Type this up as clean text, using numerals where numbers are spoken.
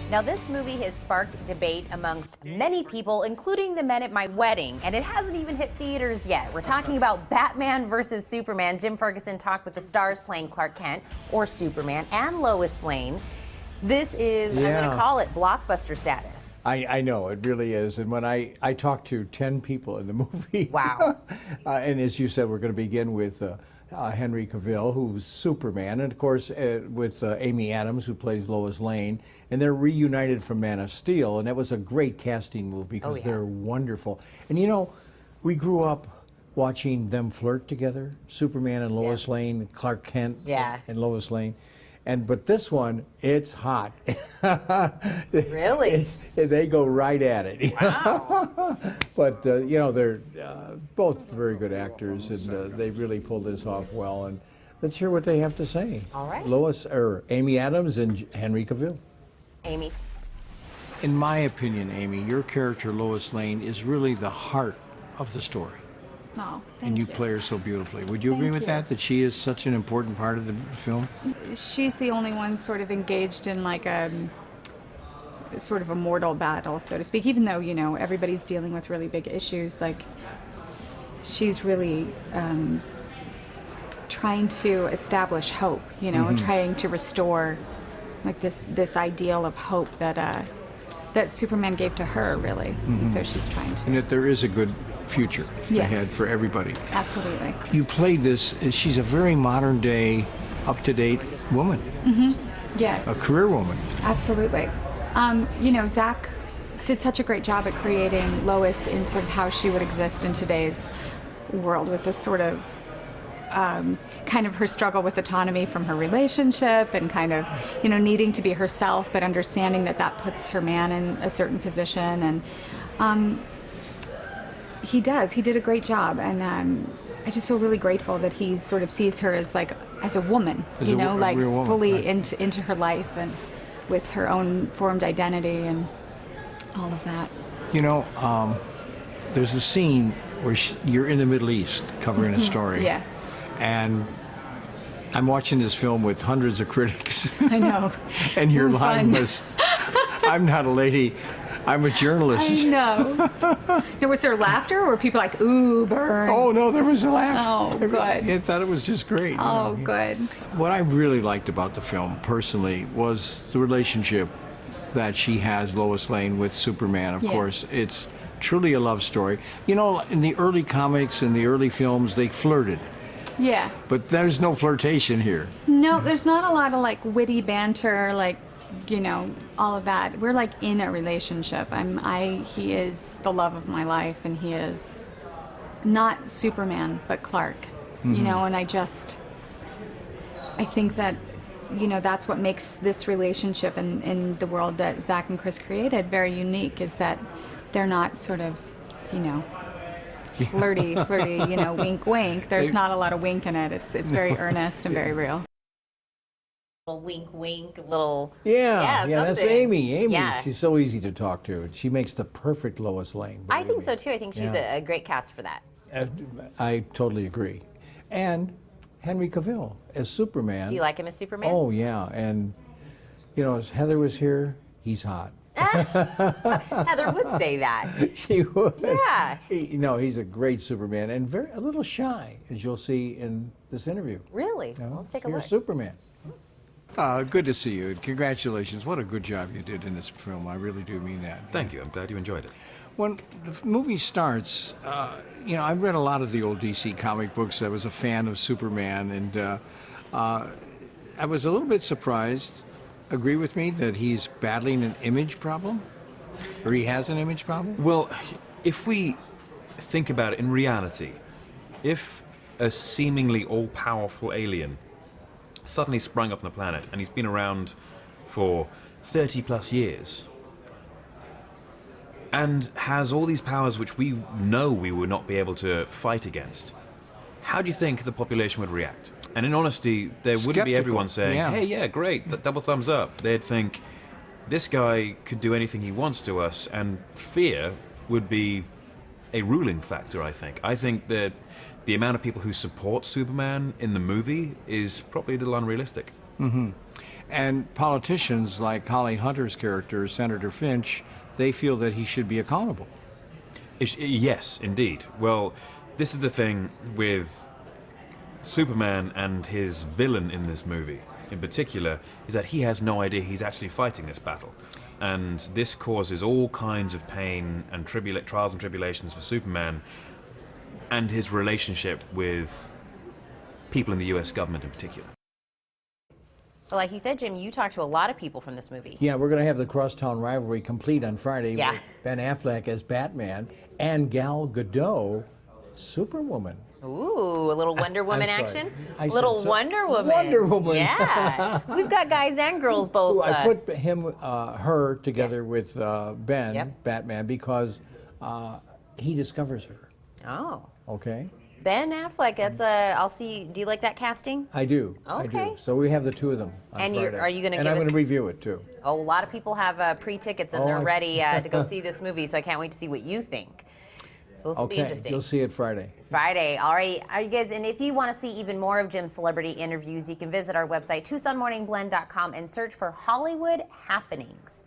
Now, this movie has sparked debate amongst many people, including the men at my wedding, and it hasn't even hit theaters yet. We're talking about Batman versus Superman. Jim Ferguson talked with the stars playing Clark Kent or Superman and Lois Lane. This is, I'm going to call it blockbuster status. I know, it really is. And when I talked to 10 people in the movie. Wow. And as you said, we're going to begin with Henry Cavill, who's Superman, and of course with Amy Adams, who plays Lois Lane, and they're reunited from Man of Steel, and that was a great casting move because they're wonderful. And you know, we grew up watching them flirt together, Superman and Lois Lane, Clark Kent and Lois Lane. But this one, it's hot. Really? They go right at it. Wow. But, you know, they're both very good actors, and they really pulled this off well. And let's hear what they have to say. All right. Amy Adams and Henry Cavill. Amy. In my opinion, Amy, your character, Lois Lane, is really the heart of the story. Oh, thank and you you. play her so beautifully. Would you agree with that she is such an important part of the film? She's the only one sort of engaged in like a sort of a mortal battle, so to speak, even though, you know, everybody's dealing with really big issues. Like, she's really trying to establish hope, you know, trying to restore like this ideal of hope that that Superman gave to her, really. So she's trying to. And that there is a good future ahead for everybody. Absolutely. You played this, she's a very modern day, up-to-date woman. Yeah. A career woman. Absolutely. You know, Zach did such a great job at creating Lois in sort of how she would exist in today's world, with this sort of kind of her struggle with autonomy from her relationship, and kind of, you know, needing to be herself, but understanding that that puts her man in a certain position. And he did a great job. And I just feel really grateful that he sort of sees her as like, as a woman, you know, like woman, fully into her life, and with her own formed identity and all of that. You know, there's a scene where you're in the Middle East covering a story. Yeah. And I'm watching this film with hundreds of critics. I know. And your line was, I'm not a lady, I'm a journalist. I know. Now, was there laughter, or were people like, ooh, burn? Oh, no, there was a laugh. Oh, good. I thought it was just great. Oh, good. What I really liked about the film, personally, was the relationship that she has, Lois Lane, with Superman. Of course, it's truly a love story. You know, in the early comics and the early films, they flirted. Yeah. But there's no flirtation here. No, there's not a lot of like witty banter, like, you know, all of that. We're like in a relationship. He is the love of my life, and he is not Superman, but Clark. You know, and I think that, you know, that's what makes this relationship in the world that Zach and Chris created very unique, is that they're not sort of, you know, flirty, you know, wink, wink. There's not a lot of wink in it. It's very earnest and very real. Little wink, wink, little. Yeah, that's Amy. Yeah. She's so easy to talk to. She makes the perfect Lois Lane. I think so too. I think she's a great cast for that. I totally agree. And Henry Cavill as Superman. Do you like him as Superman? Oh, yeah. And, you know, as Heather was here, he's hot. Heather would say that. She would. Yeah. He's a great Superman, and a little shy, as you'll see in this interview. Really? Let's take a look. You're Superman. Good to see you. Congratulations. What a good job you did in this film. I really do mean that. Thank you. I'm glad you enjoyed it. When the movie starts, you know, I've read a lot of the old DC comic books. I was a fan of Superman, and I was a little bit surprised. Agree with me that he's battling an image problem? Or he has an image problem? Well, if we think about it in reality, if a seemingly all-powerful alien suddenly sprung up on the planet, and he's been around for 30 plus years, and has all these powers which we know we would not be able to fight against, how do you think the population would react? And in honesty, there wouldn't be everyone saying, hey, yeah, great, double thumbs up. They'd think, this guy could do anything he wants to us, and fear would be a ruling factor, I think. I think that the amount of people who support Superman in the movie is probably a little unrealistic. And politicians like Holly Hunter's character, Senator Finch, they feel that he should be accountable. Yes, indeed. Well, this is the thing with Superman and his villain in this movie, in particular, is that he has no idea he's actually fighting this battle. And this causes all kinds of pain and trials and tribulations for Superman and his relationship with people in the US government in particular. Well, like you said, Jim, you talked to a lot of people from this movie. Yeah, we're going to have the crosstown rivalry complete on Friday Yeah. with Ben Affleck as Batman and Gal Gadot, Superwoman. Ooh, a little Wonder Woman I'm sorry. action? I said Little Wonder Woman. Wonder Woman. Yeah. We've got guys and girls both. Ooh, I put her together with Ben, Batman, because he discovers her. Oh. Okay? Ben Affleck, that's I'll see. Do you like that casting? I do. I Okay. do. So we have the two of them on And Friday. are you going to And give I'm us... going to review it, too. Oh, a lot of people have pre-tickets and Oh, they're ready to go see this movie, so I can't wait to see what you think. So this will be Okay, interesting. you'll see it Friday. Friday. All right. Are you guys, and if you want to see even more of Jim's celebrity interviews, you can visit our website, TucsonMorningBlend.com, and search for Hollywood Happenings.